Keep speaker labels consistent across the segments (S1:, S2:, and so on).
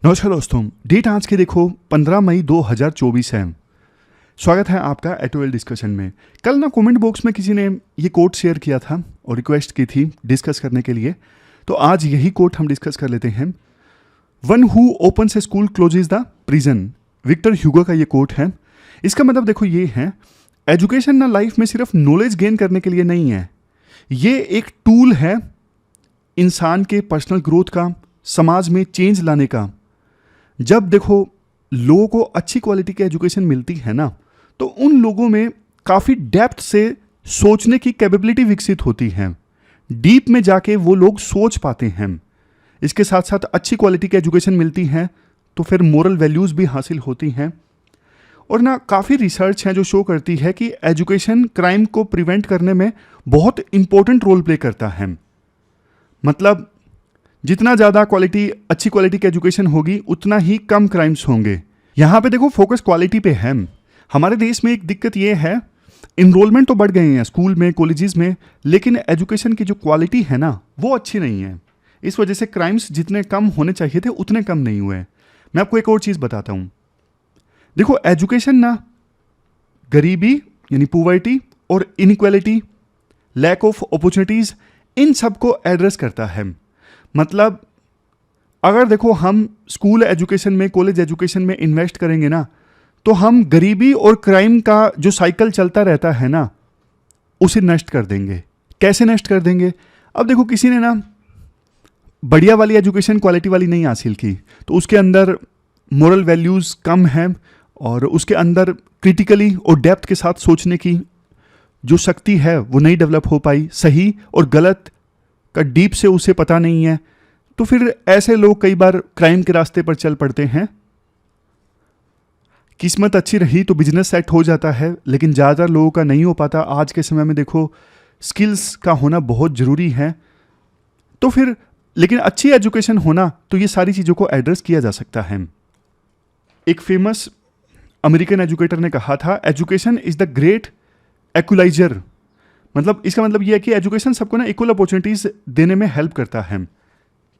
S1: नमस्कार दोस्तों, डेट आज के देखो 15 मई 2024 है। स्वागत है आपका एटोएल डिस्कशन में। कल ना कमेंट बॉक्स में किसी ने ये कोट शेयर किया था और रिक्वेस्ट की थी डिस्कस करने के लिए, तो आज यही कोट हम डिस्कस कर लेते हैं। One who opens a school closes the prison, Victor Hugo का ये कोट है। इसका मतलब देखो ये है, एजुकेशन ना लाइफ में सिर्फ नॉलेज गेन करने के लिए नहीं है, ये एक टूल है इंसान के पर्सनल ग्रोथ का, समाज में चेंज लाने का। जब देखो लोगों को अच्छी क्वालिटी की एजुकेशन मिलती है ना, तो उन लोगों में काफ़ी डेप्थ से सोचने की कैपेबिलिटी विकसित होती है, डीप में जाके वो लोग सोच पाते हैं। इसके साथ साथ अच्छी क्वालिटी की एजुकेशन मिलती है तो फिर मोरल वैल्यूज़ भी हासिल होती हैं। और ना काफ़ी रिसर्च है जो शो करती है कि एजुकेशन क्राइम को प्रिवेंट करने में बहुत इंपॉर्टेंट रोल प्ले करता है। मतलब जितना ज़्यादा अच्छी क्वालिटी की एजुकेशन होगी उतना ही कम क्राइम्स होंगे। यहाँ पे देखो फोकस क्वालिटी पे है। हमारे देश में एक दिक्कत ये है, इनरोलमेंट तो बढ़ गए हैं स्कूल में, कॉलेजेस में, लेकिन एजुकेशन की जो क्वालिटी है ना वो अच्छी नहीं है। इस वजह से क्राइम्स जितने कम होने चाहिए थे उतने कम नहीं हुए। मैं आपको एक और चीज़ बताता हूँ। देखो एजुकेशन ना गरीबी यानी पुवर्टी और इनइक्वालिटी, लैक ऑफ अपॉर्चुनिटीज़, इन सब को एड्रेस करता है। मतलब अगर देखो हम स्कूल एजुकेशन में, कॉलेज एजुकेशन में इन्वेस्ट करेंगे ना, तो हम गरीबी और क्राइम का जो साइकिल चलता रहता है ना उसे नष्ट कर देंगे। कैसे नष्ट कर देंगे? अब देखो किसी ने ना बढ़िया वाली एजुकेशन, क्वालिटी वाली नहीं हासिल की, तो उसके अंदर मोरल वैल्यूज़ कम हैं और उसके अंदर क्रिटिकली और डेप्थ के साथ सोचने की जो शक्ति है वो नहीं डेवलप हो पाई। सही और गलत का डीप से उसे पता नहीं है, तो फिर ऐसे लोग कई बार क्राइम के रास्ते पर चल पड़ते हैं। किस्मत अच्छी रही तो बिजनेस सेट हो जाता है, लेकिन ज़्यादातर लोगों का नहीं हो पाता। आज के समय में देखो स्किल्स का होना बहुत ज़रूरी है। तो फिर लेकिन अच्छी एजुकेशन होना तो ये सारी चीज़ों को एड्रेस किया जा सकता है। एक फेमस अमेरिकन एजुकेटर ने कहा था, education is the great equaliser. मतलब इसका मतलब यह है कि एजुकेशन सबको ना इक्वल अपॉर्चुनिटीज़ देने में हेल्प करता है।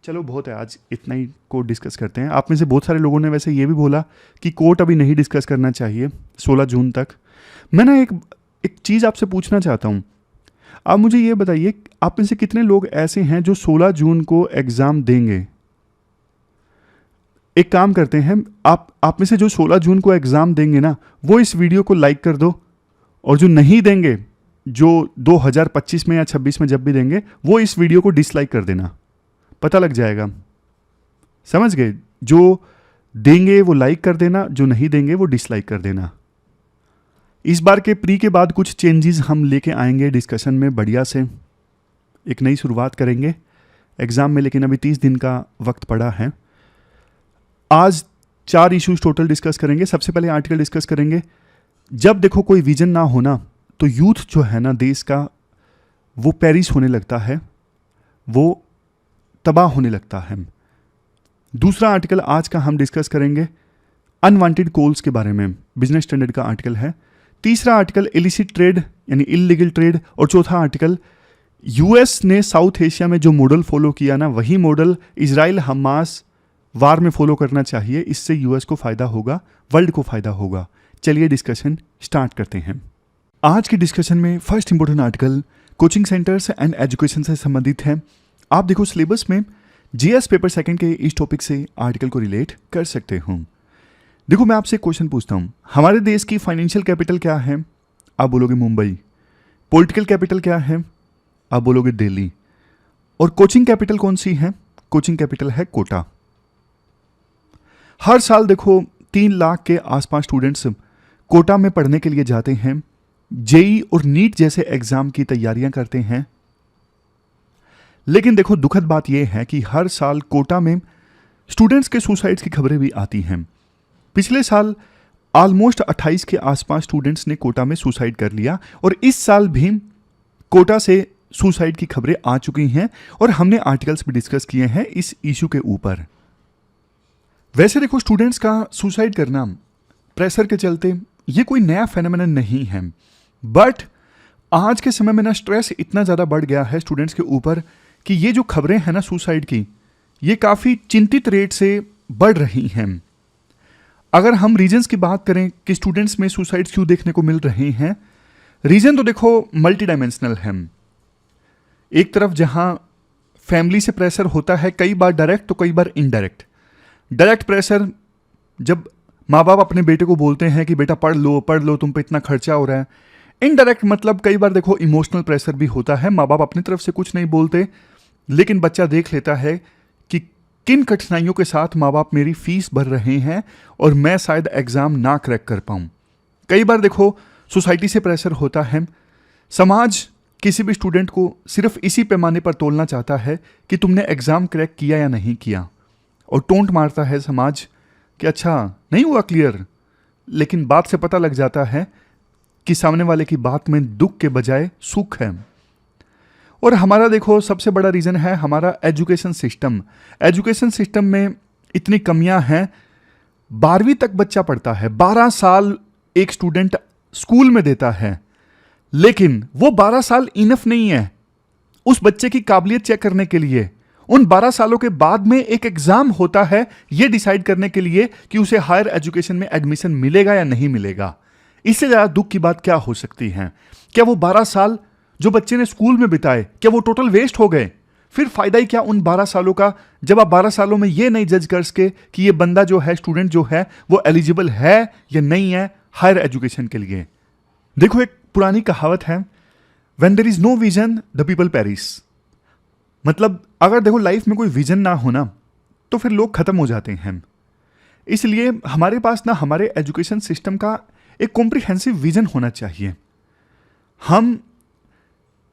S1: चलो बहुत है, आज इतना ही कोट डिस्कस करते हैं। आप में से बहुत सारे लोगों ने वैसे ये भी बोला कि कोट अभी नहीं डिस्कस करना चाहिए 16 जून तक। मैं ना एक चीज़ आपसे पूछना चाहता हूँ। आप मुझे ये बताइए, आप में से कितने लोग ऐसे हैं जो 16 जून को एग्ज़ाम देंगे? एक काम करते हैं, आप में से जो 16 जून को एग्ज़ाम देंगे ना, वो इस वीडियो को लाइक कर दो, और जो नहीं देंगे, जो 2025 में या 26 में जब भी देंगे, वो इस वीडियो को डिसलाइक कर देना। पता लग जाएगा, समझ गए? जो देंगे वो लाइक कर देना, जो नहीं देंगे वो डिसलाइक कर देना। इस बार के प्री के बाद कुछ चेंजेस हम लेके आएंगे डिस्कशन में, बढ़िया से एक नई शुरुआत करेंगे एग्ज़ाम में, लेकिन अभी 30 दिन का वक्त पड़ा है। आज 4 इश्यूज टोटल डिस्कस करेंगे। सबसे पहले आर्टिकल डिस्कस करेंगे। जब देखो कोई विजन ना होना तो यूथ जो है ना देश का, वो पेरिश होने लगता है, वो तबाह होने लगता है। दूसरा आर्टिकल आज का हम डिस्कस करेंगे अनवांटेड कॉल्स के बारे में, बिजनेस स्टैंडर्ड का आर्टिकल है। तीसरा आर्टिकल इलिसिट ट्रेड यानी इलीगल ट्रेड, और चौथा आर्टिकल यूएस ने साउथ एशिया में जो मॉडल फॉलो किया ना, वही मॉडल इजराइल हमास वार में फॉलो करना चाहिए। इससे यूएस को फ़ायदा होगा, वर्ल्ड को फ़ायदा होगा। चलिए डिस्कशन स्टार्ट करते हैं। आज की डिस्कशन में first important article coaching centres and education से संबंधित है। आप देखो सिलेबस में जीएस पेपर सेकंड के इस टॉपिक से आर्टिकल को रिलेट कर सकते हो। देखो मैं आपसे एक क्वेश्चन पूछता हूँ, हमारे देश की फाइनेंशियल कैपिटल क्या है? आप बोलोगे मुंबई। पॉलिटिकल कैपिटल क्या है? आप बोलोगे दिल्ली। और कोचिंग कैपिटल कौन सी है? कोचिंग कैपिटल है कोटा। हर साल देखो 3 लाख के आसपास स्टूडेंट्स कोटा में पढ़ने के लिए जाते हैं, जेई और नीट जैसे एग्जाम की तैयारियां करते हैं। लेकिन देखो दुखद बात यह है कि हर साल कोटा में स्टूडेंट्स के सुसाइड्स की खबरें भी आती हैं। पिछले साल ऑलमोस्ट 28 के आसपास स्टूडेंट्स ने कोटा में सुसाइड कर लिया, और इस साल भी कोटा से सुसाइड की खबरें आ चुकी हैं, और हमने आर्टिकल्स भी डिस्कस किए हैं इस इशू के ऊपर। वैसे देखो स्टूडेंट्स का सुसाइड करना प्रेशर के चलते ये कोई नया फेनोमेनन नहीं है, बट आज के समय में ना स्ट्रेस इतना ज़्यादा बढ़ गया है स्टूडेंट्स के ऊपर कि ये जो खबरें हैं ना सुसाइड की, ये काफ़ी चिंतित रेट से बढ़ रही हैं। अगर हम रीजन्स की बात करें कि स्टूडेंट्स में सुसाइड्स क्यों देखने को मिल रहे हैं, रीजन तो देखो मल्टी डायमेंशनल है। एक तरफ जहां फैमिली से प्रेशर होता है, कई बार डायरेक्ट तो कई बार इनडायरेक्ट। डायरेक्ट प्रेशर जब माँ बाप अपने बेटे को बोलते हैं कि बेटा पढ़ लो तुम पे इतना खर्चा हो रहा है। इनडायरेक्ट मतलब कई बार देखो इमोशनल प्रेशर भी होता है, माँ बाप अपनी तरफ से कुछ नहीं बोलते लेकिन बच्चा देख लेता है कि किन कठिनाइयों के साथ माँ बाप मेरी फीस भर रहे हैं और मैं शायद एग्जाम ना क्रैक कर पाऊँ। कई बार देखो सोसाइटी से प्रेशर होता है। समाज किसी भी स्टूडेंट को सिर्फ इसी पैमाने पर तोलना चाहता है कि तुमने एग्जाम क्रैक किया या नहीं किया, और टोंट मारता है समाज कि अच्छा नहीं हुआ क्लियर, लेकिन बात से पता लग जाता है कि सामने वाले की बात में दुख के बजाय सुख है। और हमारा देखो सबसे बड़ा रीज़न है हमारा एजुकेशन सिस्टम। एजुकेशन सिस्टम में इतनी कमियां हैं। 12वीं तक बच्चा पढ़ता है, 12 साल एक स्टूडेंट स्कूल में देता है, लेकिन वो 12 साल इनफ नहीं है उस बच्चे की काबिलियत चेक करने के लिए। उन 12 सालों के बाद में एक एग्जाम होता है ये डिसाइड करने के लिए कि उसे हायर एजुकेशन में एडमिशन मिलेगा या नहीं मिलेगा। इससे ज़्यादा दुख की बात क्या हो सकती है? क्या वो 12 साल जो बच्चे ने स्कूल में बिताए, क्या वो टोटल वेस्ट हो गए? फिर फायदा ही क्या उन 12 सालों का, जब आप 12 सालों में ये नहीं जज कर सके कि ये बंदा जो है, स्टूडेंट जो है, वो एलिजिबल है या नहीं है हायर एजुकेशन के लिए। देखो एक पुरानी कहावत है, when there is no vision the people perish. मतलब अगर देखो लाइफ में कोई विजन ना होना तो फिर लोग खत्म हो जाते हैं। इसलिए हमारे पास ना हमारे एजुकेशन सिस्टम का एक कॉम्प्रिहेंसिव विजन होना चाहिए। हम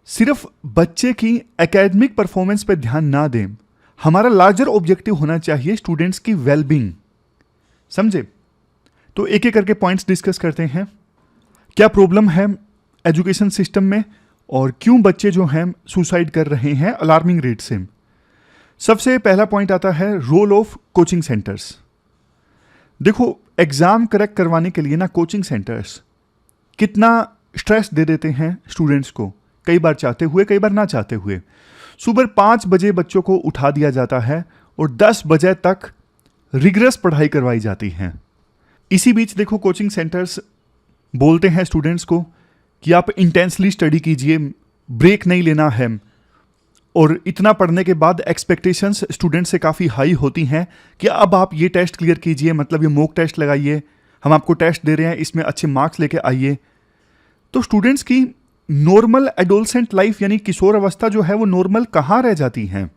S1: सिर्फ बच्चे की एकेडमिक परफॉर्मेंस पे ध्यान ना दें, हमारा लार्जर ऑब्जेक्टिव होना चाहिए स्टूडेंट्स की वेलबींग। समझे? तो एक एक करके पॉइंट्स डिस्कस करते हैं। क्या प्रॉब्लम है एजुकेशन सिस्टम में और क्यों बच्चे जो हैं सुसाइड कर रहे हैं अलार्मिंग रेट से। सबसे पहला पॉइंट आता है रोल ऑफ कोचिंग सेंटर्स। देखो एग्जाम क्रैक करवाने के लिए ना कोचिंग सेंटर्स कितना स्ट्रेस दे देते हैं स्टूडेंट्स को, कई बार चाहते हुए कई बार ना चाहते हुए। सुबह 5 बजे बच्चों को उठा दिया जाता है और 10 बजे तक रिगरस पढ़ाई करवाई जाती है। इसी बीच देखो कोचिंग सेंटर्स बोलते हैं स्टूडेंट्स को कि आप इंटेंसली स्टडी कीजिए, ब्रेक नहीं लेना है। और इतना पढ़ने के बाद एक्सपेक्टेशंस स्टूडेंट से काफ़ी हाई होती हैं कि अब आप ये टेस्ट क्लियर कीजिए, मतलब ये मॉक टेस्ट लगाइए, हम आपको टेस्ट दे रहे हैं, इसमें अच्छे मार्क्स लेके आइए। तो स्टूडेंट्स की नॉर्मल एडोलसेंट लाइफ यानी किशोर अवस्था जो है वो नॉर्मल कहाँ रह जाती हैं?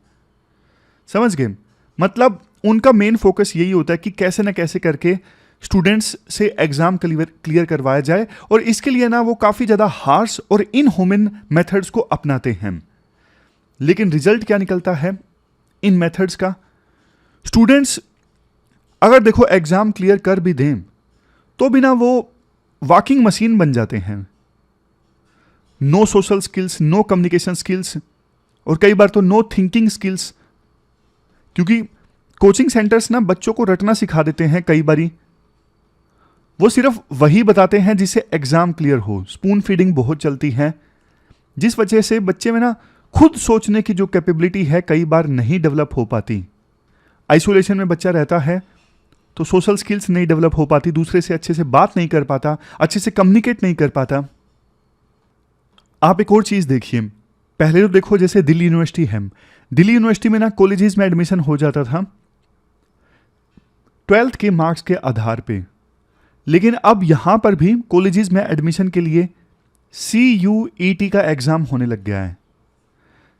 S1: समझ गए? मतलब उनका मेन फोकस यही होता है कि कैसे ना कैसे करके स्टूडेंट्स से एग्जाम क्लियर करवाया जाए, और इसके लिए ना वो काफ़ी ज़्यादा हार्श और इनह्यूमन मेथड्स को अपनाते हैं। लेकिन रिजल्ट क्या निकलता है इन मेथड्स का? स्टूडेंट्स अगर देखो एग्जाम क्लियर कर भी दें तो भी ना वो वॉकिंग मशीन बन जाते हैं। No social skills, no communication skills, और कई बार तो नो थिंकिंग स्किल्स। क्योंकि कोचिंग सेंटर्स ना बच्चों को रटना सिखा देते हैं। कई बारी वो सिर्फ वही बताते हैं जिससे एग्जाम क्लियर हो। स्पून फीडिंग बहुत चलती है, जिस वजह से बच्चे में ना खुद सोचने की जो कैपेबिलिटी है कई बार नहीं डेवलप हो पाती। आइसोलेशन में बच्चा रहता है तो सोशल स्किल्स नहीं डेवलप हो पाती, दूसरे से अच्छे से बात नहीं कर पाता, अच्छे से कम्युनिकेट नहीं कर पाता। आप एक और चीज़ देखिए, पहले तो देखो जैसे दिल्ली यूनिवर्सिटी है, दिल्ली यूनिवर्सिटी में ना कॉलेजेस में एडमिशन हो जाता था 12th के मार्क्स के आधार पे, लेकिन अब यहां पर भी कॉलेजेस में एडमिशन के लिए CUET का एग्जाम होने लग गया है।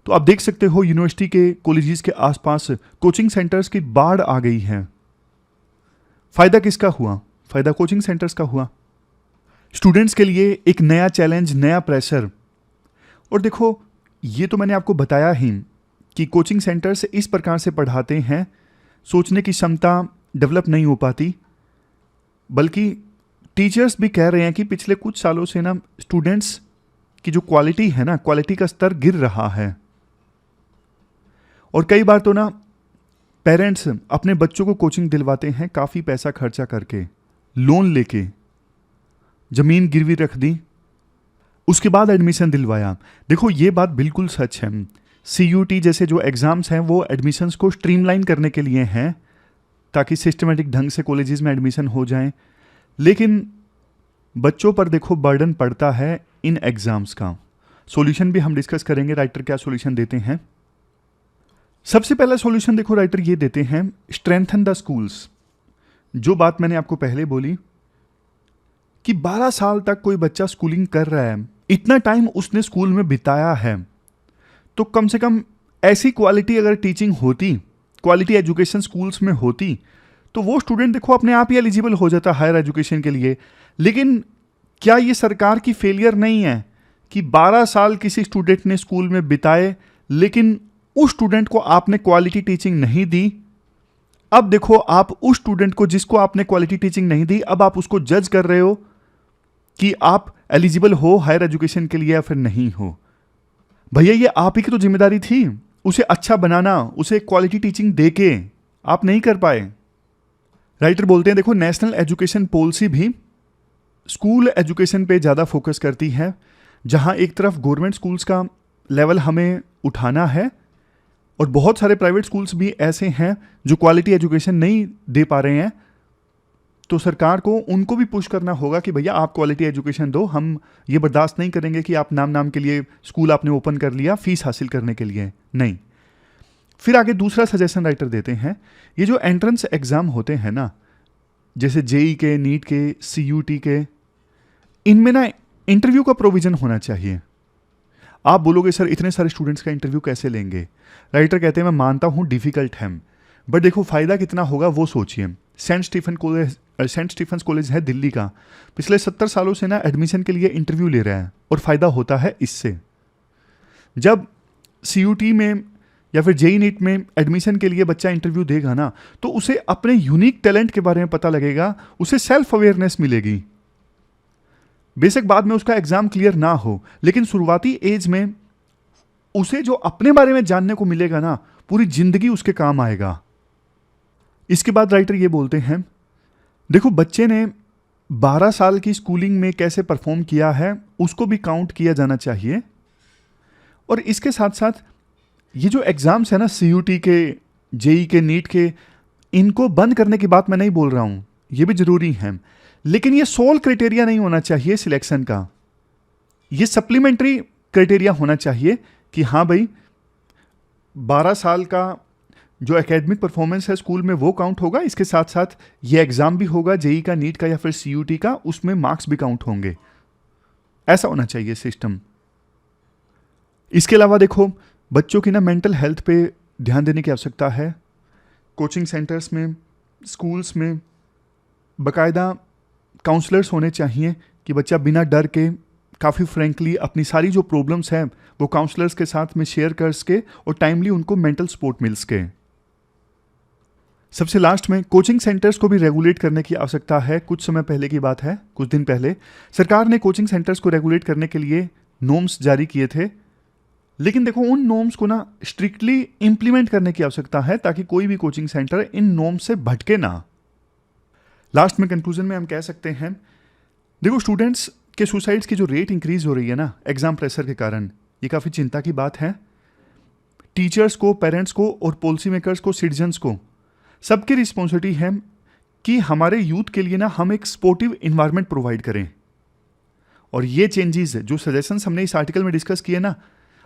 S1: तो आप देख सकते हो यूनिवर्सिटी के कॉलेजेस के आसपास कोचिंग सेंटर्स की बाढ़ आ गई है। फायदा किसका हुआ? फायदा कोचिंग सेंटर्स का हुआ। स्टूडेंट्स के लिए एक नया चैलेंज, नया प्रेशर। और देखो ये तो मैंने आपको बताया ही कि कोचिंग सेंटर्स इस प्रकार से पढ़ाते हैं, सोचने की क्षमता डेवलप नहीं हो पाती। बल्कि टीचर्स भी कह रहे हैं कि पिछले कुछ सालों से ना स्टूडेंट्स की जो क्वालिटी है ना, क्वालिटी का स्तर गिर रहा है। और कई बार तो ना पेरेंट्स अपने बच्चों को कोचिंग दिलवाते हैं काफ़ी पैसा खर्चा करके, लोन लेके, ज़मीन गिरवी रख दी, उसके बाद एडमिशन दिलवाया। देखो ये बात बिल्कुल सच है। CUT जैसे जो एग्ज़ाम्स हैं वो एडमिशन्स को स्ट्रीमलाइन करने के लिए हैं, ताकि सिस्टमेटिक ढंग से कॉलेजेस में एडमिशन हो जाएं। लेकिन बच्चों पर देखो बर्डन पड़ता है इन एग्ज़ाम्स का। सॉल्यूशन भी हम डिस्कस करेंगे, राइटर क्या सॉल्यूशन देते हैं। सबसे पहला सॉल्यूशन देखो राइटर ये देते हैं, स्ट्रेंथन द स्कूल्स। जो बात मैंने आपको पहले बोली कि 12 साल तक कोई बच्चा स्कूलिंग कर रहा है, इतना टाइम उसने स्कूल में बिताया है, तो कम से कम ऐसी क्वालिटी अगर टीचिंग होती, क्वालिटी एजुकेशन स्कूल्स में होती, तो वो स्टूडेंट देखो अपने आप ही एलिजिबल हो जाता हायर एजुकेशन के लिए। लेकिन क्या ये सरकार की फेलियर नहीं है कि 12 साल किसी स्टूडेंट ने स्कूल में बिताए, लेकिन उस स्टूडेंट को आपने क्वालिटी टीचिंग नहीं दी। अब देखो आप उस स्टूडेंट को जिसको आपने क्वालिटी टीचिंग नहीं दी, अब आप उसको जज कर रहे हो कि आप एलिजिबल हो हायर एजुकेशन के लिए या फिर नहीं हो। भैया ये आप ही की तो जिम्मेदारी थी उसे अच्छा बनाना, उसे क्वालिटी टीचिंग देके, आप नहीं कर पाए। राइटर बोलते हैं देखो नेशनल एजुकेशन पॉलिसी भी स्कूल एजुकेशन पे ज़्यादा फोकस करती है, जहां एक तरफ गवर्नमेंट स्कूल्स का लेवल हमें उठाना है और बहुत सारे प्राइवेट स्कूल्स भी ऐसे हैं जो क्वालिटी एजुकेशन नहीं दे पा रहे हैं, तो सरकार को उनको भी पुश करना होगा कि भैया आप क्वालिटी एजुकेशन दो। हम ये बर्दाश्त नहीं करेंगे कि आप नाम के लिए स्कूल आपने ओपन कर लिया फीस हासिल करने के लिए, नहीं। फिर आगे दूसरा सजेशन राइटर देते हैं, ये जो एंट्रेंस एग्ज़ाम होते हैं ना, जैसे जेई के, नीट के, सीयूटी के, इनमें ना इंटरव्यू का प्रोविज़न होना चाहिए। आप बोलोगे सर इतने सारे स्टूडेंट्स का इंटरव्यू कैसे लेंगे। राइटर कहते हैं मैं मानता हूँ डिफ़िकल्ट है, बट देखो फ़ायदा कितना होगा वो सोचिए। सेंट स्टीफेंस कॉलेज है दिल्ली का, पिछले 70 सालों से ना एडमिशन के लिए इंटरव्यू ले रहा है और फ़ायदा होता है इससे। जब सीयूटी में या फिर जेई नीट में एडमिशन के लिए बच्चा इंटरव्यू देगा ना, तो उसे अपने यूनिक टैलेंट के बारे में पता लगेगा, उसे सेल्फ अवेयरनेस मिलेगी। बेशक बाद में उसका एग्जाम क्लियर ना हो, लेकिन शुरुआती एज में उसे जो अपने बारे में जानने को मिलेगा ना, पूरी जिंदगी उसके काम आएगा। इसके बाद राइटर ये बोलते हैं देखो बच्चे ने 12 साल की स्कूलिंग में कैसे परफॉर्म किया है उसको भी काउंट किया जाना चाहिए। और इसके साथ साथ ये जो एग्ज़ाम्स है ना, सीयूटी के, जेई के, नीट के, इनको बंद करने की बात मैं नहीं बोल रहा हूँ, ये भी ज़रूरी है, लेकिन ये सोल क्राइटेरिया नहीं होना चाहिए सिलेक्शन का। ये सप्लीमेंट्री क्राइटेरिया होना चाहिए कि हाँ भाई 12 साल का जो एकेडमिक परफॉर्मेंस है स्कूल में वो काउंट होगा, इसके साथ साथ ये एग्ज़ाम भी होगा जेई का, नीट का या फिर सीयूटी का, उसमें मार्क्स भी काउंट होंगे। ऐसा होना चाहिए सिस्टम। इसके अलावा देखो बच्चों की ना मेंटल हेल्थ पे ध्यान देने की आवश्यकता है। कोचिंग सेंटर्स में, स्कूल्स में बाकायदा काउंसलर्स होने चाहिए कि बच्चा बिना डर के काफ़ी फ्रेंकली अपनी सारी जो प्रॉब्लम्स हैं वो काउंसलर्स के साथ में शेयर कर सके और टाइमली उनको मेंटल सपोर्ट मिल सके। सबसे लास्ट में कोचिंग सेंटर्स को भी रेगुलेट करने की आवश्यकता है। कुछ समय पहले की बात है, कुछ दिन पहले सरकार ने कोचिंग सेंटर्स को रेगुलेट करने के लिए नॉर्म्स जारी किए थे, लेकिन देखो उन नॉर्म्स को ना स्ट्रिक्टली इंप्लीमेंट करने की आवश्यकता है ताकि कोई भी कोचिंग सेंटर इन नॉर्म्स से भटके ना। लास्ट में कंक्लूजन में हम कह सकते हैं देखो स्टूडेंट्स के सुसाइड्स की जो रेट इंक्रीज हो रही है ना एग्जाम प्रेशर के कारण, ये काफ़ी चिंता की बात है। टीचर्स को, पेरेंट्स को और पॉलिसी मेकर्स को, सिटीजन्स को, सबकी रिस्पॉन्सिबिलिटी है कि हमारे यूथ के लिए ना हम एक सपोर्टिव इन्वायरमेंट प्रोवाइड करें। और ये चेंजेस जो सजेशंस हमने इस आर्टिकल में डिस्कस किए ना,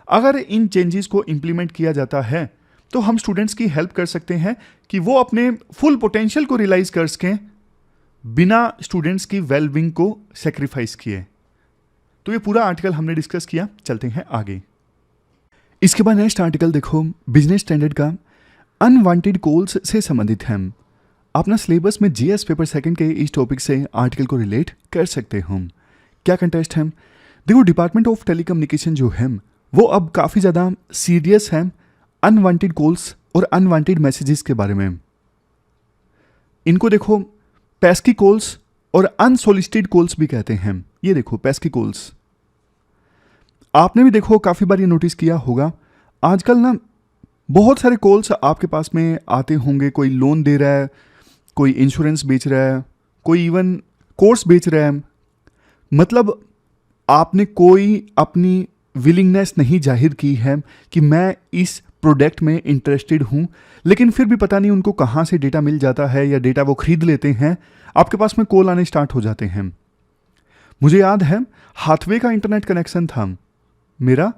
S1: अगर इन चेंजेस को इम्प्लीमेंट किया जाता है तो हम स्टूडेंट्स की हेल्प कर सकते हैं कि वो अपने फुल पोटेंशियल को रियलाइज कर सकें बिना स्टूडेंट्स की वेलबींग को सेक्रीफाइस किए। तो ये पूरा आर्टिकल हमने डिस्कस किया, चलते हैं आगे। इसके बाद नेक्स्ट आर्टिकल देखो बिजनेस स्टैंडर्ड का अनवांटेड कॉल्स से संबंधित है। अपना सिलेबस में जीएस पेपर सेकंड के इस टॉपिक से आर्टिकल को रिलेट कर सकते हो। क्या कंटेस्ट है देखो, डिपार्टमेंट ऑफ टेलीकम्युनिकेशन जो है वो अब काफ़ी ज़्यादा सीरियस है अनवांटेड कॉल्स और अनवांटेड मैसेजेस के बारे में। इनको देखो पेस्की कॉल्स और अनसोलिसिटेड कॉल्स भी कहते हैं। ये देखो पेस्की कॉल्स, आपने भी देखो काफ़ी बार ये नोटिस किया होगा, आजकल ना बहुत सारे कॉल्स आपके पास में आते होंगे। कोई लोन दे रहा है, कोई इंश्योरेंस बेच रहा है, कोई इवन कोर्स बेच रहा है। मतलब आपने कोई अपनी विलिंगनेस नहीं जाहिर की है कि मैं इस प्रोडक्ट में इंटरेस्टेड हूँ, लेकिन फिर भी पता नहीं उनको कहाँ से डेटा मिल जाता है या डेटा वो खरीद लेते हैं, आपके पास में कॉल आने स्टार्ट हो जाते हैं। मुझे याद है हाथवे का इंटरनेट कनेक्शन था मेरा,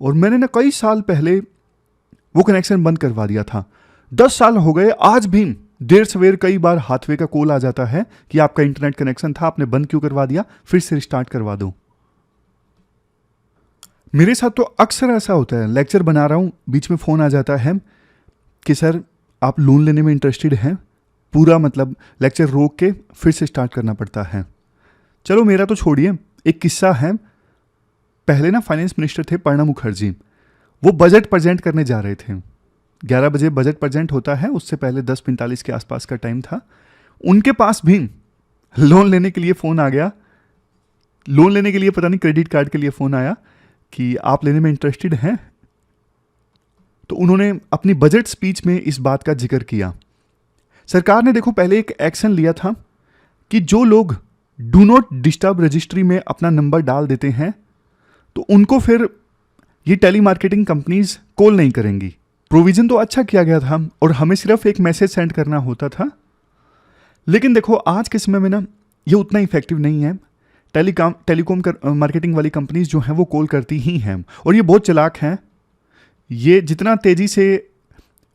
S1: और मैंने ना कई साल पहले वो कनेक्शन बंद करवा दिया था। 10 साल हो गए, आज भी देर सवेर कई बार हाथवे का कॉल आ जाता है कि आपका इंटरनेट कनेक्शन था, आपने बंद क्यों करवा दिया, फिर से रिस्टार्ट करवा दो। मेरे साथ तो अक्सर ऐसा होता है, लेक्चर बना रहा हूँ, बीच में फ़ोन आ जाता है कि सर आप लोन लेने में इंटरेस्टेड हैं, पूरा मतलब लेक्चर रोक के फिर से स्टार्ट करना पड़ता है। चलो मेरा तो छोड़िए, एक किस्सा है। पहले ना फाइनेंस मिनिस्टर थे प्रणब मुखर्जी, वो बजट प्रेजेंट करने जा रहे थे। 11 बजे बजट प्रेजेंट होता है, उससे पहले 10:45 के आसपास का टाइम था। उनके पास भी लोन लेने के लिए फ़ोन आ गया, लोन लेने के लिए पता नहीं क्रेडिट कार्ड के लिए फ़ोन आया कि आप लेने में इंटरेस्टेड हैं। तो उन्होंने अपनी बजट स्पीच में इस बात का जिक्र किया। सरकार ने देखो पहले एक एक्शन लिया था कि जो लोग डू नॉट डिस्टर्ब रजिस्ट्री में अपना नंबर डाल देते हैं तो उनको फिर ये टेली मार्केटिंग कंपनीज कॉल नहीं करेंगी। प्रोविजन तो अच्छा किया गया था और हमें सिर्फ एक मैसेज सेंड करना होता था, लेकिन देखो आज के समय में ना ये उतना इफेक्टिव नहीं है। टेलीकॉम मार्केटिंग वाली कंपनीज जो हैं वो कॉल करती ही हैं, और ये बहुत चालाक हैं। ये जितना तेज़ी से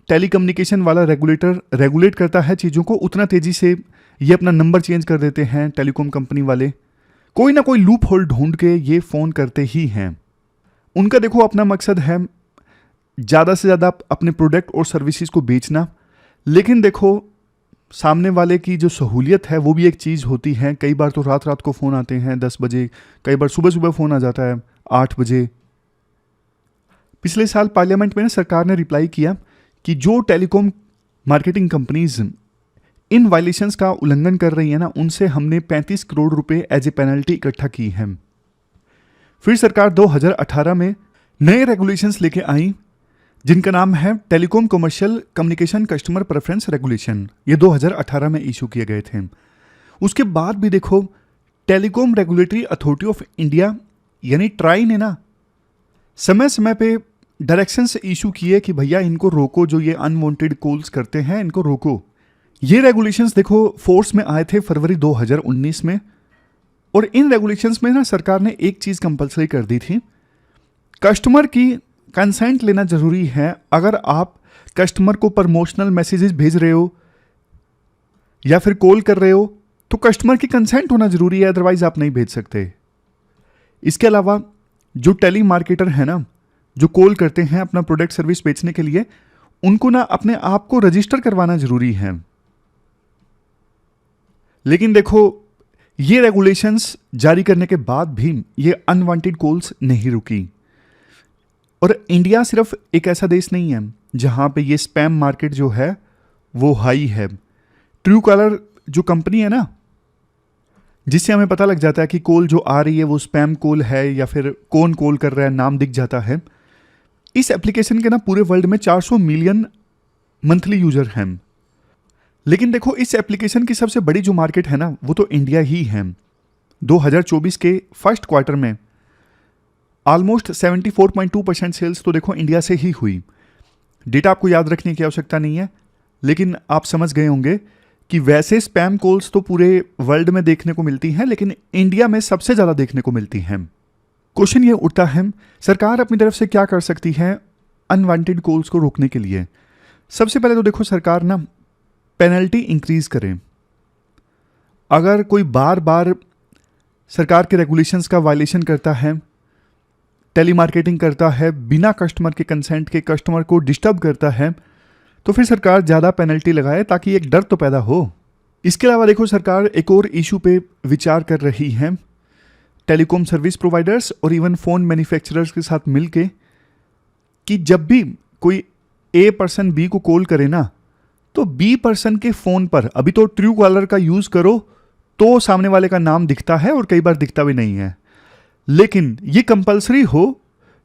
S1: टेलीकम्युनिकेशन वाला रेगुलेटर रेगुलेट करता है चीज़ों को, उतना तेज़ी से ये अपना नंबर चेंज कर देते हैं टेलीकॉम कंपनी वाले। कोई ना कोई लूप होल ढूंढ के ये फ़ोन करते ही हैं। उनका देखो अपना मकसद है ज़्यादा से ज़्यादा अपने प्रोडक्ट और सर्विसेज को बेचना, लेकिन देखो सामने वाले की जो सहूलियत है वो भी एक चीज़ होती है। कई बार तो रात रात को फ़ोन आते हैं 10 बजे, कई बार सुबह सुबह फ़ोन आ जाता है 8 बजे। पिछले साल पार्लियामेंट में ना सरकार ने रिप्लाई किया कि जो telecom marketing companies in violations का उल्लंघन कर रही है ना, उनसे हमने 35 करोड़ रुपए एज ए पेनल्टी इकट्ठा की है। फिर सरकार 2018 में नए रेगुलेशंस लेके आई जिनका नाम है telecom commercial communication customer preference regulation. ये 2018 में इशू किए गए थे। उसके बाद भी देखो telecom regulatory authority of India यानी ट्राई ने ना समय समय पे डायरेक्शंस इशू किए कि भैया इनको रोको, जो ये अनवांटेड कॉल्स करते हैं इनको रोको। ये रेगुलेशंस देखो फोर्स में आए थे फरवरी 2019 में, और इन रेगुलेशंस में ना सरकार ने एक चीज़ कंपलसरी कर दी थी, कस्टमर की कंसेंट लेना जरूरी है। अगर आप कस्टमर को प्रमोशनल मैसेजेस भेज रहे हो या फिर कॉल कर रहे हो तो कस्टमर की कंसेंट होना जरूरी है, अदरवाइज आप नहीं भेज सकते। इसके अलावा जो टेली मार्केटर है ना, जो कॉल करते हैं अपना प्रोडक्ट सर्विस बेचने के लिए, उनको ना अपने आप को रजिस्टर करवाना जरूरी है। लेकिन देखो ये रेगुलेशंस जारी करने के बाद भी ये अनवांटेड कॉल्स नहीं रुकी। और इंडिया सिर्फ एक ऐसा देश नहीं है जहां पे ये स्पैम मार्केट जो है वो हाई है। ट्रू कॉलर जो कंपनी है ना, जिससे हमें पता लग जाता है कि कॉल जो आ रही है वो स्पैम कॉल है या फिर कौन कॉल कर रहा है, नाम दिख जाता है। इस एप्लीकेशन के ना पूरे वर्ल्ड में 400 मिलियन मंथली यूजर हैं। लेकिन देखो इस एप्लीकेशन की सबसे बड़ी जो मार्केट है ना वो तो इंडिया ही है। 2024 के फर्स्ट क्वार्टर में ऑलमोस्ट 74.2% सेल्स तो देखो इंडिया से ही हुई। डेटा आपको याद रखने की आवश्यकता नहीं है, लेकिन आप समझ गए होंगे कि वैसे स्पैम कॉल्स तो पूरे वर्ल्ड में देखने को मिलती हैं, लेकिन इंडिया में सबसे ज़्यादा देखने को मिलती हैं। क्वेश्चन ये उठता है सरकार अपनी तरफ से क्या कर सकती है अनवांटेड कॉल्स को रोकने के लिए। सबसे पहले तो देखो सरकार ना पेनल्टी इंक्रीज करे। अगर कोई बार बार सरकार के रेगुलेशंस का वायलेशन करता है, टेली मार्केटिंग करता है, बिना कस्टमर के कंसेंट के कस्टमर को डिस्टर्ब करता है, तो फिर सरकार ज़्यादा पेनल्टी लगाए ताकि एक डर तो पैदा हो। इसके अलावा देखो सरकार एक और इशू पे विचार कर रही है टेलीकॉम सर्विस प्रोवाइडर्स और इवन फ़ोन मैन्युफैक्चरर्स के साथ मिलके कि जब भी कोई ए पर्सन बी को कॉल करे ना, तो बी पर्सन के फ़ोन पर अभी तो ट्रू कॉलर का यूज़ करो तो सामने वाले का नाम दिखता है और कई बार दिखता भी नहीं है, लेकिन ये कंपलसरी हो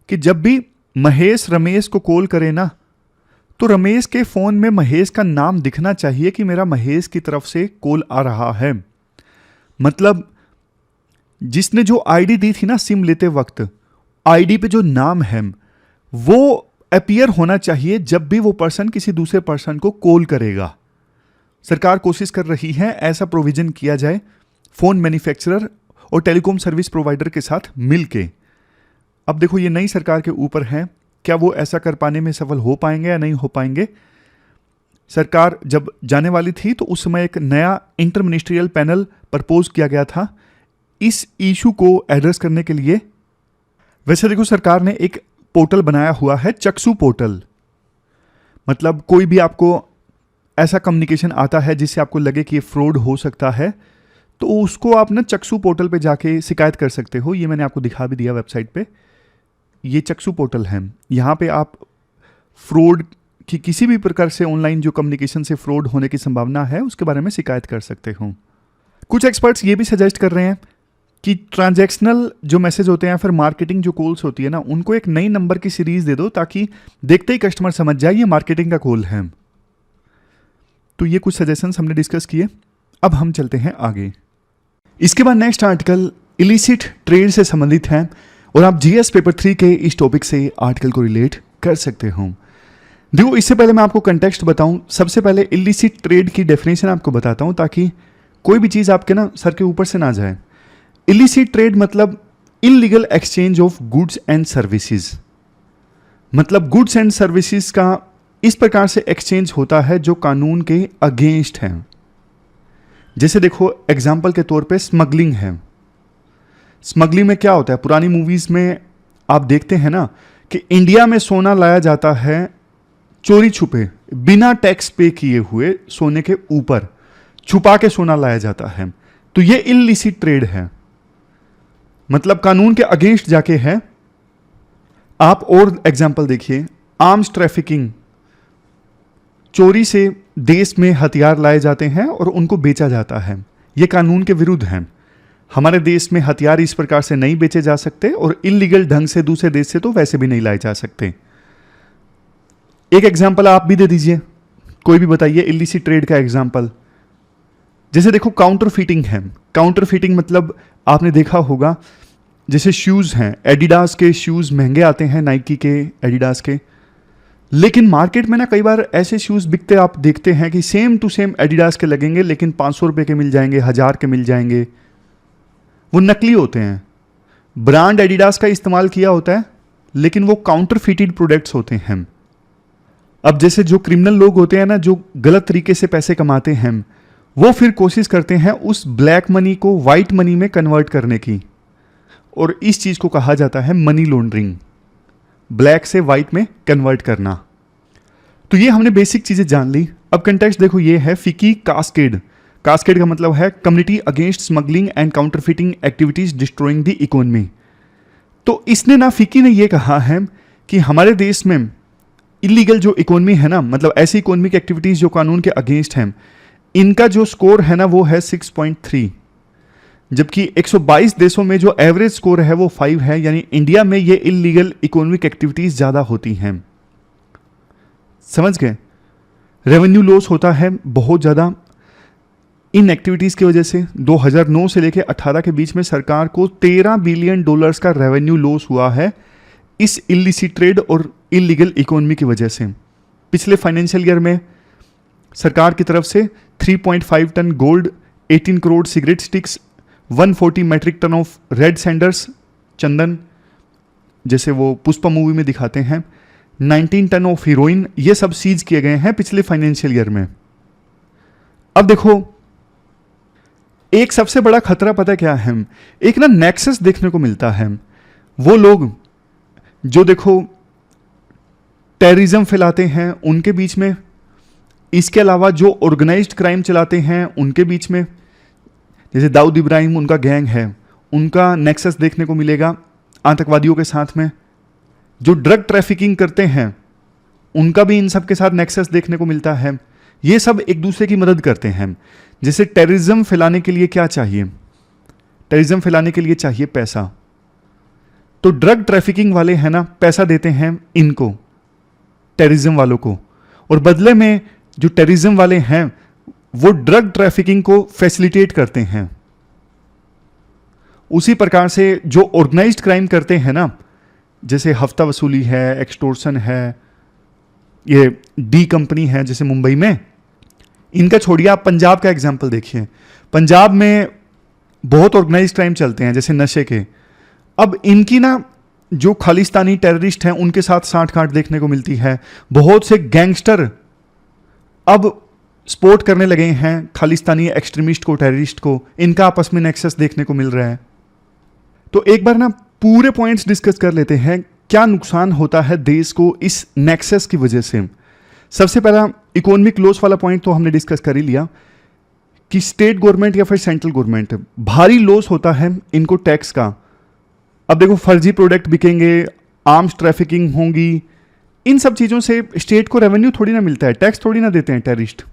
S1: कि जब भी महेश रमेश को कॉल करे ना तो रमेश के फ़ोन में महेश का नाम दिखना चाहिए कि मेरा महेश की तरफ से कॉल आ रहा है। मतलब जिसने जो आईडी दी थी ना सिम लेते वक्त, आईडी पे जो नाम है वो अपीयर होना चाहिए जब भी वो पर्सन किसी दूसरे पर्सन को कॉल करेगा। सरकार कोशिश कर रही है ऐसा प्रोविजन किया जाए फोन मैन्युफैक्चरर और टेलीकॉम सर्विस प्रोवाइडर के साथ मिलके। अब देखो ये नई सरकार के ऊपर है, क्या वो ऐसा कर पाने में सफल हो पाएंगे या नहीं हो पाएंगे। सरकार जब जाने वाली थी तो उस समय एक नया इंटर मिनिस्ट्रियल पैनल प्रपोज किया गया था इस इशू को एड्रेस करने के लिए। वैसे देखो सरकार ने एक पोर्टल बनाया हुआ है, चक्षु पोर्टल। मतलब कोई भी आपको ऐसा कम्युनिकेशन आता है जिससे आपको लगे कि ये फ्रॉड हो सकता है तो उसको आप ना चक्षु पोर्टल पे जाके शिकायत कर सकते हो। ये मैंने आपको दिखा भी दिया वेबसाइट पे। ये चक्षु पोर्टल है, यहाँ पे आप फ्रॉड की किसी भी प्रकार से ऑनलाइन जो कम्युनिकेशन से फ्रॉड होने की संभावना है उसके बारे में शिकायत कर सकते हो। कुछ एक्सपर्ट्स ये भी सजेस्ट कर रहे हैं कि ट्रांजैक्शनल जो मैसेज होते हैं फिर मार्केटिंग जो कॉल्स होती है ना, उनको एक नई नंबर की सीरीज दे दो ताकि देखते ही कस्टमर समझ जाए ये मार्केटिंग का कॉल है। तो ये कुछ सजेशंस हमने डिस्कस किए। अब हम चलते हैं आगे। इसके बाद नेक्स्ट आर्टिकल इलिसिट ट्रेड से संबंधित है और आप जीएस पेपर 3 के इस टॉपिक से आर्टिकल को रिलेट कर सकते हो। देखो इससे पहले मैं आपको कंटेक्स्ट बताऊं, सबसे पहले इलिसिट ट्रेड की डेफिनेशन आपको बताता हूं ताकि कोई भी चीज़ आपके ना सर के ऊपर से ना जाए। इलिसिट ट्रेड मतलब illegal exchange of goods and services. मतलब गुड्स एंड सर्विसेज का इस प्रकार से एक्सचेंज होता है जो कानून के अगेंस्ट है। जैसे देखो एग्जाम्पल के तौर पे स्मगलिंग है। स्मगलिंग में क्या होता है, पुरानी मूवीज में आप देखते हैं ना कि इंडिया में सोना लाया जाता है चोरी छुपे, बिना टैक्स पे किए हुए सोने के ऊपर छुपा के सोना लाया जाता है। तो ये इलिसिट ट्रेड है, मतलब कानून के अगेंस्ट जाके है। आप और एग्जाम्पल देखिए, आर्म्स ट्रैफिकिंग, चोरी से देश में हथियार लाए जाते हैं और उनको बेचा जाता है, ये कानून के विरुद्ध है। हमारे देश में हथियार इस प्रकार से नहीं बेचे जा सकते और इलीगल ढंग से दूसरे देश से तो वैसे भी नहीं लाए जा सकते। एक एग्जाम्पल आप भी दे दीजिए, कोई भी बताइए इलिसिट ट्रेड का एग्जाम्पल। जैसे देखो काउंटर फीटिंग है। काउंटर फीटिंग मतलब आपने देखा होगा जैसे शूज हैं, एडिडास के शूज महंगे आते हैं, नाइकी के, एडिडास के, लेकिन मार्केट में ना कई बार ऐसे शूज बिकते आप देखते हैं कि सेम टू सेम एडिडास के लगेंगे लेकिन 500 रुपये के मिल जाएंगे, 1000 के मिल जाएंगे। वो नकली होते हैं, ब्रांड एडिडास का इस्तेमाल किया होता है लेकिन वो काउंटर फीटेड प्रोडक्ट्स होते हैं। अब जैसे जो क्रिमिनल लोग होते हैं ना, जो गलत तरीके से पैसे कमाते हैं, वो फिर कोशिश करते हैं उस ब्लैक मनी को वाइट मनी में कन्वर्ट करने की, और इस चीज को कहा जाता है मनी लॉन्ड्रिंग, ब्लैक से वाइट में कन्वर्ट करना। तो ये हमने बेसिक चीजें जान ली। अब कंटेक्स्ट देखो, ये है फिकी कास्केड। कास्केड का मतलब है community against smuggling and counterfeiting activities destroying the economy. तो इसने ना, फिकी ने ये कहा है कि हमारे देश में इलीगल जो इकोनॉमी है ना, मतलब ऐसी इकोनॉमिक एक्टिविटीज जो कानून के अगेंस्ट हैं, इनका जो स्कोर है ना वो है 6.3, जबकि 122 देशों में जो एवरेज स्कोर है वो 5 है। यानी इंडिया में ये इलीगल इकोनॉमिक एक्टिविटीज ज्यादा होती हैं। समझ गए? रेवेन्यू लॉस होता है बहुत ज्यादा इन एक्टिविटीज की वजह से। 2009 से लेकर 18 के बीच में सरकार को $13 बिलियन का रेवेन्यू लॉस हुआ है इस इलिसिट ट्रेड और इलीगल इकोनॉमी की वजह से। पिछले फाइनेंशियल ईयर में सरकार की तरफ से 3.5 ton gold, 18 crore cigarette sticks, 140 metric ton of red sanders, चंदन जैसे वो पुष्पा मूवी में दिखाते हैं, 19 टन ऑफ हीरोइन, ये सब सीज किए गए हैं पिछले फाइनेंशियल ईयर में। अब देखो एक सबसे बड़ा खतरा पता क्या है, एक ना नेक्सस देखने को मिलता है। वो लोग जो देखो टेररिज्म फैलाते हैं उनके बीच में, इसके अलावा जो ऑर्गेनाइज्ड क्राइम चलाते हैं उनके बीच में, जैसे दाऊद इब्राहिम उनका गैंग है, उनका नेक्सस देखने को मिलेगा आतंकवादियों के साथ में। जो ड्रग ट्रैफिकिंग करते हैं उनका भी इन सब के साथ नेक्सस देखने को मिलता है। ये सब एक दूसरे की मदद करते हैं। जैसे टेररिज्म फैलाने के लिए क्या चाहिए, टेररिज्म फैलाने के लिए चाहिए पैसा, तो ड्रग ट्रैफिकिंग वाले हैं ना पैसा देते हैं इनको, टेररिज्म वालों को, और बदले में जो टेररिज्म वाले हैं वो ड्रग ट्रैफिकिंग को फैसिलिटेट करते हैं। उसी प्रकार से जो ऑर्गेनाइज्ड क्राइम करते हैं ना, जैसे हफ्ता वसूली है, एक्सटोर्शन है, ये डी कंपनी है जैसे मुंबई में, इनका छोड़िए, आप पंजाब का एग्जाम्पल देखिए। पंजाब में बहुत ऑर्गेनाइज क्राइम चलते हैं जैसे नशे के। अब इनकी ना जो खालिस्तानी टेररिस्ट हैं उनके साथ साठ-गांठ देखने को मिलती है। बहुत से गैंगस्टर अब सपोर्ट करने लगे हैं खालिस्तानी एक्सट्रीमिस्ट को, टेररिस्ट को। इनका आपस में नेक्सस देखने को मिल रहा है। तो एक बार ना पूरे पॉइंट्स डिस्कस कर लेते हैं, क्या नुकसान होता है देश को इस नेक्सस की वजह से। सबसे पहला इकोनॉमिक लॉस वाला पॉइंट तो हमने डिस्कस कर ही लिया कि स्टेट गवर्नमेंट या फिर सेंट्रल गवर्नमेंट, भारी लॉस होता है इनको टैक्स का। अब देखो फर्जी प्रोडक्ट बिकेंगे, आर्म्स ट्रैफिकिंग होंगी, इन सब चीज़ों से स्टेट को रेवेन्यू थोड़ी ना मिलता है, टैक्स थोड़ी ना देते हैं टेररिस्ट।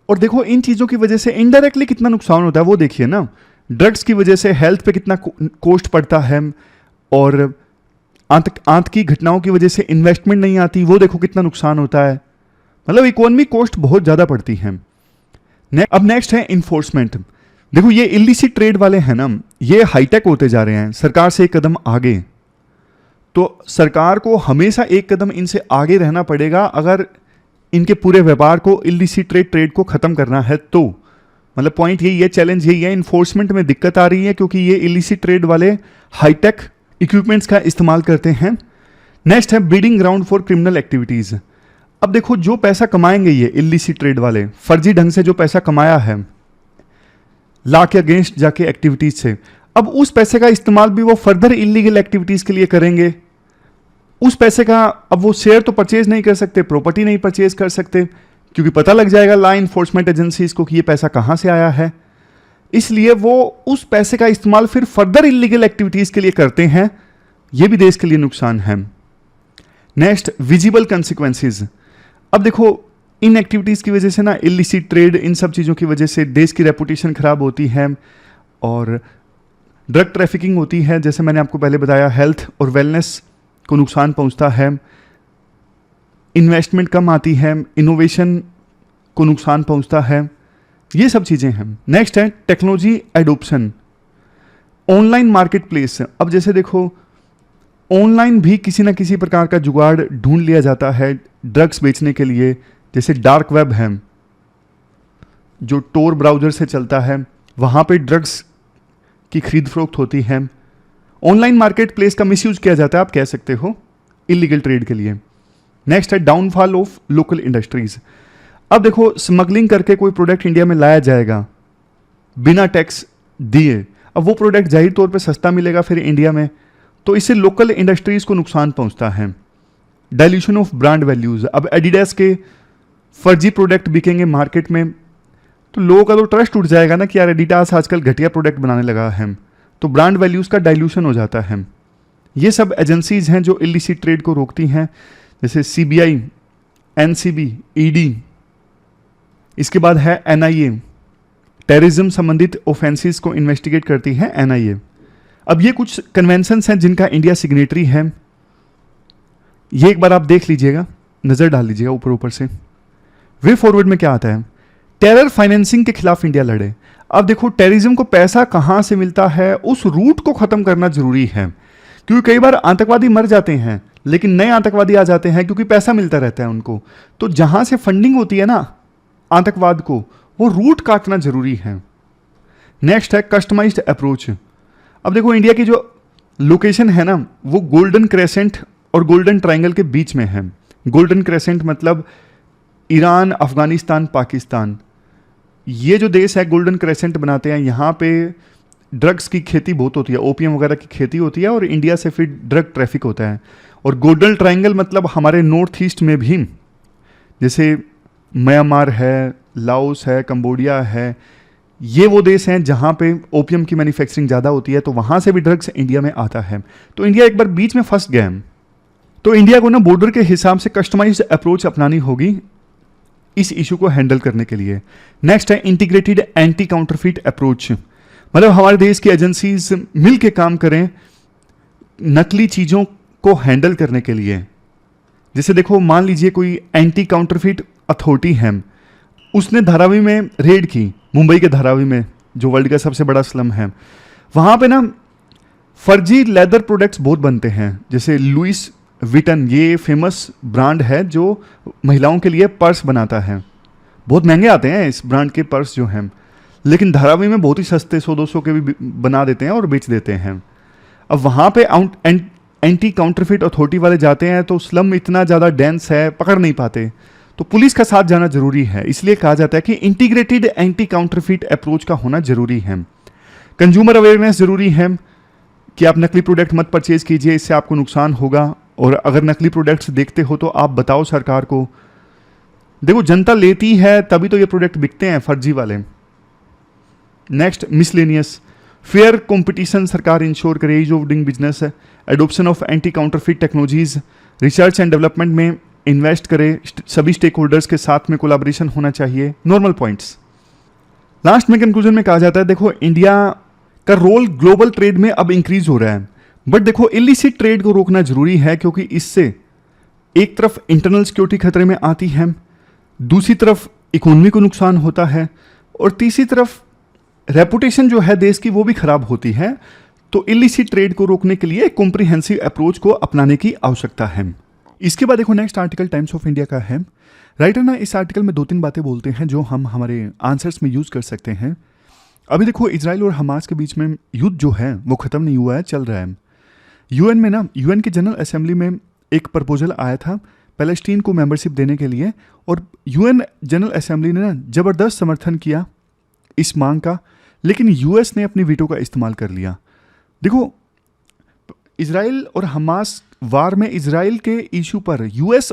S1: और देखो इन चीज़ों की वजह से इनडायरेक्टली कितना नुकसान होता है वो देखिए ना। ड्रग्स की वजह से हेल्थ पे कितना कॉस्ट पड़ता है, और आतंकी घटनाओं की वजह से इन्वेस्टमेंट नहीं आती, वो देखो कितना नुकसान होता है। मतलब इकोनॉमी कॉस्ट बहुत ज़्यादा पड़ती है। अब नेक्स्ट है इन्फोर्समेंट। देखो ये इलिसिट ट्रेड वाले हैं ना, ये हाईटेक होते जा रहे हैं, सरकार से एक कदम आगे। तो सरकार को हमेशा एक कदम इनसे आगे रहना पड़ेगा अगर इनके पूरे व्यापार को, इलिसिट ट्रेड को खत्म करना है तो। मतलब पॉइंट यही है, चैलेंज यही है, इन्फोर्समेंट में दिक्कत आ रही है क्योंकि ये इलिसिट ट्रेड वाले हाईटेक इक्विपमेंट्स का इस्तेमाल करते हैं। नेक्स्ट है breeding ground for criminal activities. अब देखो जो पैसा कमाएंगे ये इलिसिट ट्रेड वाले, फर्जी ढंग से जो पैसा कमाया है लॉ के अगेंस्ट जाके एक्टिविटीज से, अब उस पैसे का इस्तेमाल भी वो फर्दर इलीगल एक्टिविटीज के लिए करेंगे। उस पैसे का अब वो शेयर तो परचेज नहीं कर सकते, प्रॉपर्टी नहीं परचेज कर सकते, क्योंकि पता लग जाएगा लॉ इन्फोर्समेंट एजेंसीज को कि ये पैसा कहां से आया है। इसलिए वो उस पैसे का इस्तेमाल फिर फर्दर इलीगल एक्टिविटीज के लिए करते हैं। ये भी देश के लिए नुकसान है। Next visible consequences. अब देखो इन एक्टिविटीज की वजह से ना, इलिसिट ट्रेड, इन सब चीज़ों की वजह से देश की रेपुटेशन खराब होती है और ड्रग ट्रैफिकिंग होती है। जैसे मैंने आपको पहले बताया, हेल्थ और वेलनेस को नुकसान पहुंचता है, इन्वेस्टमेंट कम आती है, इनोवेशन को नुकसान पहुंचता है, ये सब चीज़ें हैं। नेक्स्ट है technology adoption, online market place. अब जैसे देखो ऑनलाइन भी किसी ना किसी प्रकार का जुगाड़ ढूंढ लिया जाता है ड्रग्स बेचने के लिए। जैसे डार्क वेब है जो टोर ब्राउज़र से चलता है, वहाँ पे ड्रग्स की खरीद फरोख्त होती है। ऑनलाइन मार्केट प्लेस का मिसयूज किया जाता है, आप कह सकते हो, इलीगल ट्रेड के लिए। नेक्स्ट है डाउनफॉल ऑफ लोकल इंडस्ट्रीज। अब देखो स्मगलिंग करके कोई प्रोडक्ट इंडिया में लाया जाएगा बिना टैक्स दिए, अब वो प्रोडक्ट जाहिर तौर पे सस्ता मिलेगा फिर इंडिया में, तो इससे लोकल इंडस्ट्रीज को नुकसान पहुंचता है। Dilution of brand values. अब एडिडास के फर्जी प्रोडक्ट बिकेंगे मार्केट में तो लोगों का तो ट्रस्ट उठ जाएगा ना कि यार एडिडास आजकल घटिया प्रोडक्ट बनाने लगा है, तो ब्रांड वैल्यूज का डाइल्यूशन हो जाता है। ये सब एजेंसीज हैं जो इलिसिट ट्रेड को रोकती हैं, जैसे CBI, NCB, ED, इसके बाद है NIA, टेररिज्म संबंधित ऑफेंसेस को इन्वेस्टिगेट करती है NIA। अब ये कुछ कन्वेंशंस हैं जिनका इंडिया सिग्नेटरी है, ये एक बार आप देख लीजिएगा, नजर डाल लीजिएगा ऊपर ऊपर से। वे फॉरवर्ड में क्या आता है, टेरर फाइनेंसिंग के खिलाफ इंडिया लड़े। अब देखो टेररिज्म को पैसा कहां से मिलता है, उस रूट को खत्म करना जरूरी है, क्योंकि कई बार आतंकवादी मर जाते हैं लेकिन नए आतंकवादी आ जाते हैं क्योंकि पैसा मिलता रहता है उनको। तो जहां से फंडिंग होती है ना आतंकवाद को, वो रूट काटना जरूरी है। नेक्स्ट है कस्टमाइज्ड अप्रोच। अब देखो इंडिया की जो लोकेशन है ना, वो गोल्डन क्रेसेंट और गोल्डन ट्रायंगल के बीच में है। गोल्डन क्रेसेंट मतलब ईरान, अफगानिस्तान, पाकिस्तान, ये जो देश है गोल्डन क्रेसेंट बनाते हैं। यहाँ पे ड्रग्स की खेती बहुत होती है, ओपियम वगैरह की खेती होती है और इंडिया से फिर ड्रग ट्रैफिक होता है। और गोल्डन ट्रायंगल मतलब हमारे नॉर्थ ईस्ट में भी, जैसे म्यांमार है, लाओस है, कंबोडिया है, ये वो देश हैं जहाँ पे ओपियम की मैन्युफैक्चरिंग ज़्यादा होती है, तो वहाँ से भी ड्रग्स इंडिया में आता है। तो इंडिया एक बार बीच में फंस गया है, तो इंडिया को ना बॉर्डर के हिसाब से कस्टमाइज्ड अप्रोच अपनानी होगी इस इशू को हैंडल करने के लिए। नेक्स्ट है इंटीग्रेटेड एंटी काउंटरफीट अप्रोच, मतलब हमारे देश की एजेंसीज मिल के काम करें नकली चीज़ों को हैंडल करने के लिए। जैसे देखो मान लीजिए कोई एंटी काउंटरफीट अथॉरिटी है, उसने धारावी में रेड की, मुंबई के धारावी में जो वर्ल्ड का सबसे बड़ा स्लम है, वहाँ पे ना फर्जी लेदर प्रोडक्ट्स बहुत बनते हैं, जैसे लुइस विटन, ये फेमस ब्रांड है जो महिलाओं के लिए पर्स बनाता है। बहुत महंगे आते हैं इस ब्रांड के पर्स जो हैं, लेकिन धारावी में बहुत ही सस्ते 100-200 के भी बना देते हैं और बेच देते हैं। अब वहाँ पे एंटी काउंटरफिट अथॉरिटी वाले जाते हैं तो स्लम इतना ज़्यादा डेंस है, पकड़ नहीं पाते, तो पुलिस का साथ जाना जरूरी है। इसलिए कहा जाता है कि इंटीग्रेटेड एंटी काउंटरफिट अप्रोच का होना जरूरी है। कंज्यूमर अवेयरनेस जरूरी है कि आप नकली प्रोडक्ट मत परचेज कीजिए, इससे आपको नुकसान होगा। और अगर नकली प्रोडक्ट्स देखते हो तो आप बताओ सरकार को। देखो, जनता लेती है तभी तो ये प्रोडक्ट बिकते हैं फर्जी वाले। नेक्स्ट, मिसलेनियस, फेयर कंपटीशन सरकार इंश्योर करे, ease of doing business, adoption of anti counterfeit technologies, research and development में इन्वेस्ट करे, सभी स्टेक होल्डर्स के साथ में कोलैबोरेशन होना चाहिए। Normal points. लास्ट में कंक्लूजन में कहा जाता है, देखो इंडिया का रोल ग्लोबल ट्रेड में अब इंक्रीज हो रहा है, बट देखो इलिसिट ट्रेड को रोकना जरूरी है, क्योंकि इससे एक तरफ इंटरनल सिक्योरिटी खतरे में आती है, दूसरी तरफ इकोनॉमी को नुकसान होता है, और तीसरी तरफ रेपुटेशन जो है देश की वो भी खराब होती है। तो इलिसिट ट्रेड को रोकने के लिए कॉम्प्रिहेंसिव अप्रोच को अपनाने की आवश्यकता है। इसके बाद देखो next article times of India का है। राइटर ना इस आर्टिकल में 2-3 बातें बोलते हैं जो हम हमारे आंसर्स में यूज कर सकते हैं। अभी देखो इजराइल और हमास के बीच में युद्ध जो है वो खत्म नहीं हुआ है, चल रहा है। यूएन में ना, यूएन की जनरल असेंबली में एक प्रपोजल आया था पैलेस्टीन को मेंबरशिप देने के लिए, और यूएन जनरल असेंबली ने ना जबरदस्त समर्थन किया इस मांग का, लेकिन यूएस ने अपनी वीटो का इस्तेमाल कर लिया। देखो, इजराइल और हमास वार में इजराइल के इशू पर यूएस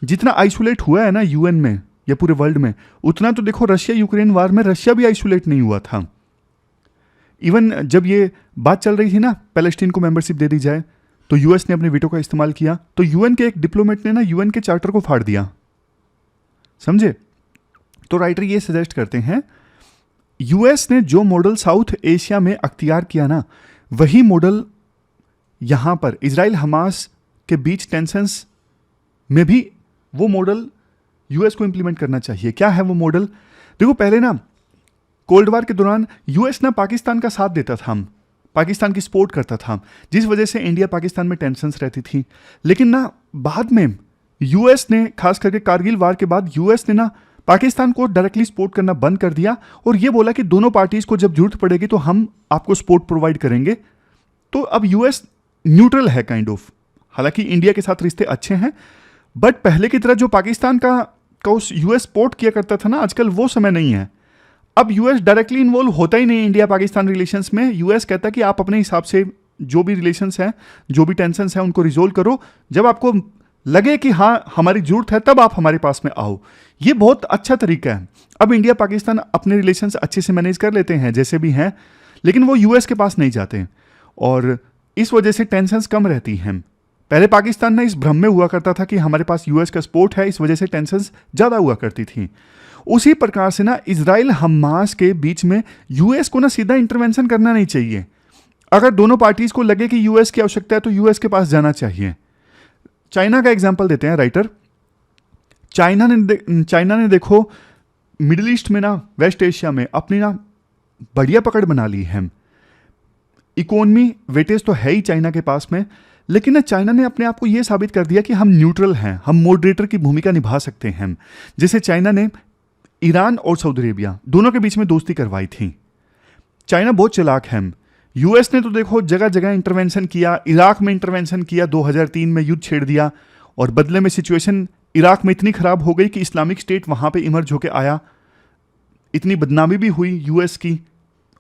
S1: जितना आइसोलेट हुआ है ना यूएन में या पूरे वर्ल्ड में, उतना तो देखो रशिया यूक्रेन वार में रशिया भी आइसोलेट नहीं हुआ था। इवन जब ये बात चल रही थी ना पैलेस्टीन को मेंबरशिप दे दी जाए, तो यूएस ने अपने वीटो का इस्तेमाल किया, तो यूएन के एक डिप्लोमेट ने ना यूएन के चार्टर को फाड़ दिया, समझे। तो राइटर ये सजेस्ट करते हैं, यूएस ने जो मॉडल साउथ एशिया में अख्तियार किया ना, वही मॉडल यहां पर इजराइल हमास के बीच टेंशंस में भी वो मॉडल यूएस को इंप्लीमेंट करना चाहिए। क्या है वो मॉडल? देखो, पहले ना कोल्ड वार के दौरान यूएस ना पाकिस्तान का साथ देता था, पाकिस्तान की सपोर्ट करता था, जिस वजह से इंडिया पाकिस्तान में टेंशंस रहती थी। लेकिन ना बाद में यूएस ने, खास करके कारगिल वार के बाद, यूएस ने ना पाकिस्तान को डायरेक्टली सपोर्ट करना बंद कर दिया और ये बोला कि दोनों पार्टीज को जब जरूरत पड़ेगी तो हम आपको सपोर्ट प्रोवाइड करेंगे। तो अब यूएस न्यूट्रल है काइंड ऑफ। हालांकि इंडिया के साथ रिश्ते अच्छे हैं, बट पहले की तरह जो पाकिस्तान का उस यूएस सपोर्ट किया करता था ना, आजकल वो समय नहीं है। अब यूएस डायरेक्टली इन्वॉल्व होता ही नहीं इंडिया पाकिस्तान रिलेशंस में। यूएस कहता है कि आप अपने हिसाब से जो भी रिलेशंस हैं, जो भी टेंशंस हैं, उनको रिजोल्व करो, जब आपको लगे कि हाँ हमारी जरूरत है तब आप हमारे पास में आओ। ये बहुत अच्छा तरीका है। अब इंडिया पाकिस्तान अपने रिलेशंस अच्छे से मैनेज कर लेते हैं जैसे भी हैं, लेकिन वो यूएस के पास नहीं जाते और इस वजह से टेंशंस कम रहती हैं। पहले पाकिस्तान ना इस भ्रम में हुआ करता था कि हमारे पास यूएस का सपोर्ट है, इस वजह से टेंशंस ज़्यादा हुआ करती थी। उसी प्रकार से ना इजराइल हमास के बीच में यूएस को ना सीधा इंटरवेंशन करना नहीं चाहिए। अगर दोनों पार्टीज को लगे कि यूएस की आवश्यकता है तो यूएस के पास जाना चाहिए। चाइना का एग्जाम्पल देते हैं राइटर। चाइना ने देखो मिडिल ईस्ट में ना, वेस्ट एशिया में अपनी ना बढ़िया पकड़ बना ली है। इकोनॉमी वेटेज तो है ही चाइना के पास में, लेकिन ना चाइना ने अपने आप को यह साबित कर दिया कि हम न्यूट्रल हैं, हम मॉडरेटर की भूमिका निभा सकते हैं। जैसे चाइना ने ईरान और सऊदी अरेबिया दोनों के बीच में दोस्ती करवाई थी। चाइना बहुत चालाक है। यूएस ने तो देखो जगह जगह इंटरवेंशन किया, इराक में इंटरवेंशन किया, 2003 में युद्ध छेड़ दिया और बदले में सिचुएशन इराक में इतनी खराब हो गई कि इस्लामिक स्टेट वहां पे इमर्ज होकर आया। इतनी बदनामी भी हुई यूएस की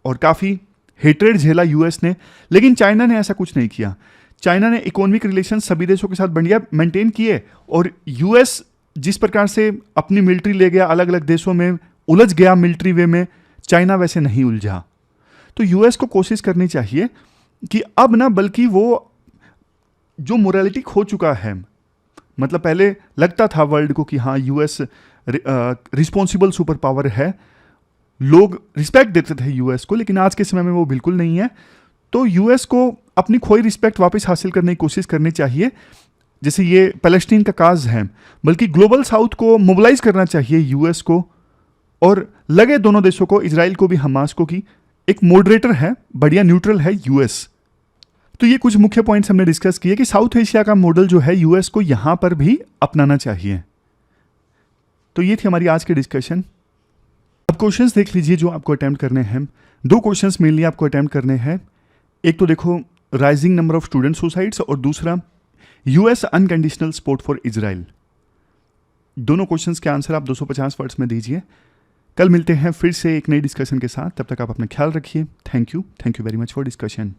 S1: और काफ़ी हेट्रेड झेला यूएस ने, लेकिन चाइना ने ऐसा कुछ नहीं किया। चाइना ने इकोनॉमिक रिलेशन सभी देशों के साथ बढ़िया मेंटेन किए और यूएस जिस प्रकार से अपनी मिलिट्री ले गया, अलग अलग देशों में उलझ गया मिलिट्री वे में, चाइना वैसे नहीं उलझा। तो यूएस को कोशिश करनी चाहिए कि अब ना, बल्कि वो जो मोरालिटी खो चुका है, मतलब पहले लगता था वर्ल्ड को कि हाँ यूएस रिस्पॉन्सिबल सुपर पावर है, लोग रिस्पेक्ट देते थे यूएस को, लेकिन आज के समय में वो बिल्कुल नहीं है। तो यूएस को अपनी खोई रिस्पेक्ट वापस हासिल करने की कोशिश करनी चाहिए। जैसे ये पैलेस्टीन का काज है, बल्कि ग्लोबल साउथ को मोबिलाइज करना चाहिए यूएस को, और लगे दोनों देशों को, इजराइल को भी हमास को, कि एक मॉडरेटर है, बढ़िया न्यूट्रल है यूएस। तो ये कुछ मुख्य पॉइंट्स हमने डिस्कस किए कि साउथ एशिया का मॉडल जो है यूएस को यहां पर भी अपनाना चाहिए। तो ये थी हमारी आज की डिस्कशन। अब क्वेश्चंस देख लीजिए जो आपको अटेम्प्ट करने हैं। 2 क्वेश्चंस मेनली आपको अटेम्प्ट करने हैं। एक तो देखो rising number of student suicides और दूसरा US unconditional support for Israel. दोनों क्वेश्चंस के आंसर आप 250 वर्ड्स में दीजिए। कल मिलते हैं फिर से एक नई डिस्कशन के साथ। तब तक आप अपना ख्याल रखिए। Thank you very much for discussion.